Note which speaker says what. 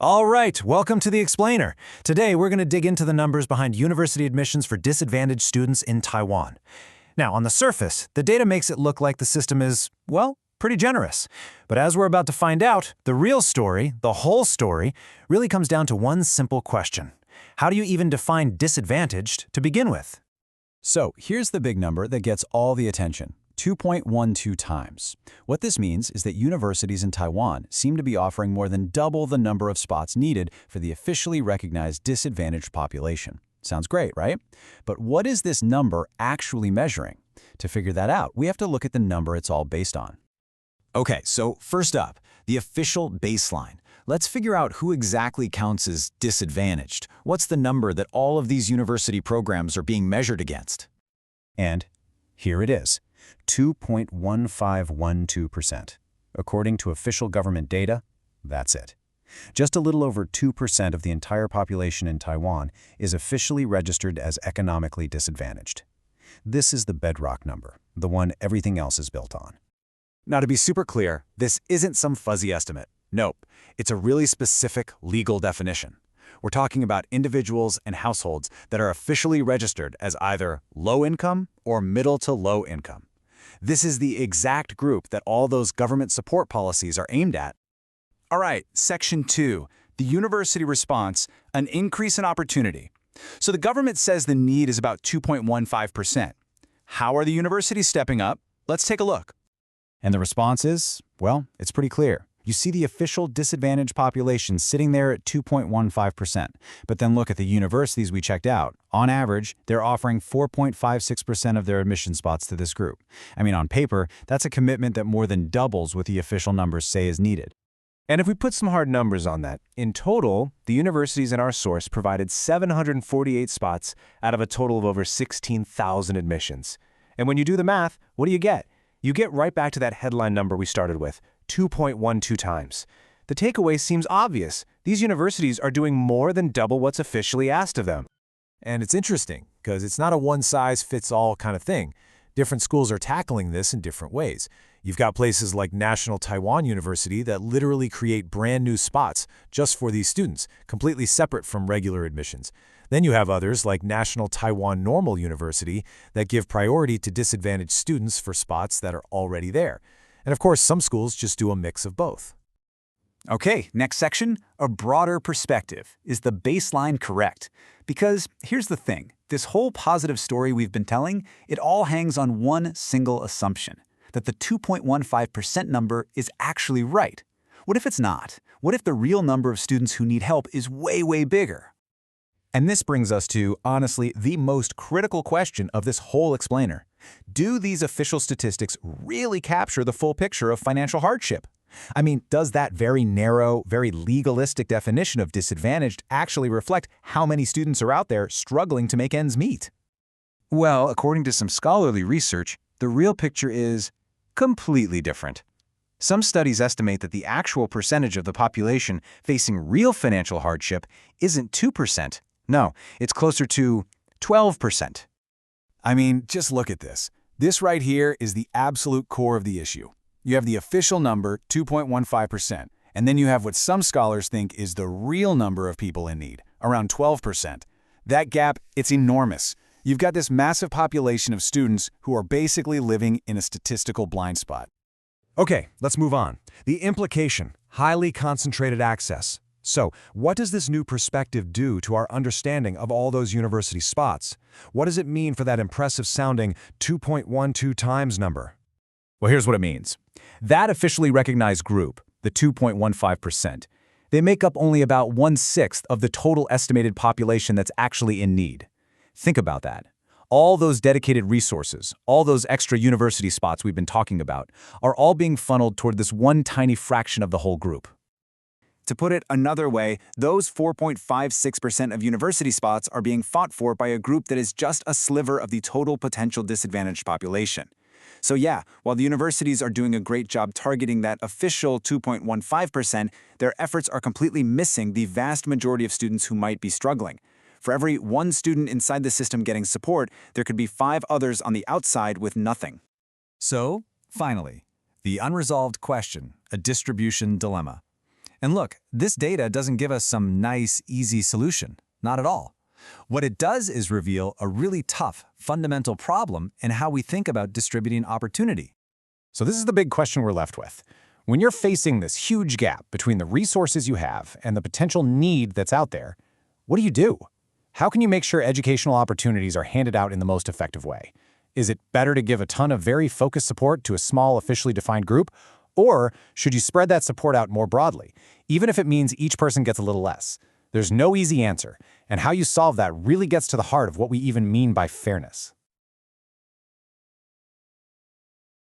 Speaker 1: All right, welcome to The Explainer. Today, we're going to dig into the numbers behind university admissions for disadvantaged students in Taiwan. Now, on the surface, the data makes it look like the system is, well, pretty generous. But as we're about to find out, the real story, the whole story, really comes down to one simple question. How do you even define disadvantaged to begin with?
Speaker 2: So here's the big number that gets all the attention. 2.12 times. What this means is that universities in Taiwan seem to be offering more than double the number of spots needed for the officially recognized disadvantaged population. Sounds great, right? But what is this number actually measuring? To figure that out, we have to look at the number it's all based on. Okay, so first up, the official baseline. Let's figure out who exactly counts as disadvantaged. What's the number that all of these university programs are being measured against?
Speaker 1: And here it is. 2.1512%. According to official government data, that's it. Just a little over 2% of the entire population in Taiwan is officially registered as economically disadvantaged. This is the bedrock number, the one everything else is built on.
Speaker 3: Now, to be super clear, this isn't some fuzzy estimate. Nope, it's a really specific legal definition. We're talking about individuals and households that are officially registered as either low income or middle to low income. This is the exact group that all those government support policies are aimed at. All right, Section 2, the university response, an increase in opportunity. So the government says the need is about 2.15%. How are the universities stepping up? Let's take a look.
Speaker 2: And the response is, well, it's pretty clear. You see the official disadvantaged population sitting there at 2.15%. But then look at the universities we checked out. On average, they're offering 4.56% of their admission spots to this group. I mean, on paper, that's a commitment that more than doubles what the official numbers say is needed.
Speaker 4: And if we put some hard numbers on that, in total, the universities in our source provided 748 spots out of a total of over 16,000 admissions. And when you do the math, what do you get? You get right back to that headline number we started with, 2.12 times. The takeaway seems obvious. These universities are doing more than double what's officially asked of them.
Speaker 5: And it's interesting, because it's not a one-size-fits-all kind of thing. Different schools are tackling this in different ways. You've got places like National Taiwan University that literally create brand new spots just for these students, completely separate from regular admissions. Then you have others like National Taiwan Normal University that give priority to disadvantaged students for spots that are already there. And of course, some schools just do a mix of both.
Speaker 3: Okay, next section, a broader perspective. Is the baseline correct? Because here's the thing, this whole positive story we've been telling, it all hangs on one single assumption, that the 2.15% number is actually right. What if it's not? What if the real number of students who need help is way, way bigger?
Speaker 2: And this brings us to, honestly, the most critical question of this whole explainer. Do these official statistics really capture the full picture of financial hardship? I mean, does that very narrow, very legalistic definition of disadvantaged actually reflect how many students are out there struggling to make ends meet?
Speaker 3: Well, according to some scholarly research, the real picture is completely different. Some studies estimate that the actual percentage of the population facing real financial hardship isn't 2%. No, it's closer to 12%.
Speaker 5: I mean, just look at this. This right here is the absolute core of the issue. You have the official number, 2.15%, and then you have what some scholars think is the real number of people in need, around 12%. That gap, it's enormous. You've got this massive population of students who are basically living in a statistical blind spot. Okay, let's move on. The implication, highly concentrated access. So, what does this new perspective do to our understanding of all those university spots? What does it mean for that impressive-sounding 2.12 times number?
Speaker 2: Well, here's what it means. That officially recognized group, the 2.15%, they make up only about 1/6 of the total estimated population that's actually in need. Think about that. All those dedicated resources, all those extra university spots we've been talking about, are all being funneled toward this one tiny fraction of the whole group.
Speaker 3: To put it another way, those 4.56% of university spots are being fought for by a group that is just a sliver of the total potential disadvantaged population. So yeah, while the universities are doing a great job targeting that official 2.15%, their efforts are completely missing the vast majority of students who might be struggling. For every one student inside the system getting support, there could be 5 others on the outside with nothing.
Speaker 2: So, finally, the unresolved question, a distribution dilemma. And look, this data doesn't give us some nice, easy solution. Not at all. What it does is reveal a really tough, fundamental problem in how we think about distributing opportunity.
Speaker 4: So this is the big question we're left with. When you're facing this huge gap between the resources you have and the potential need that's out there, what do? How can you make sure educational opportunities are handed out in the most effective way? Is it better to give a ton of very focused support to a small, officially defined group? Or should you spread that support out more broadly, even if it means each person gets a little less? There's no easy answer, and how you solve that really gets to the heart of what we even mean by fairness.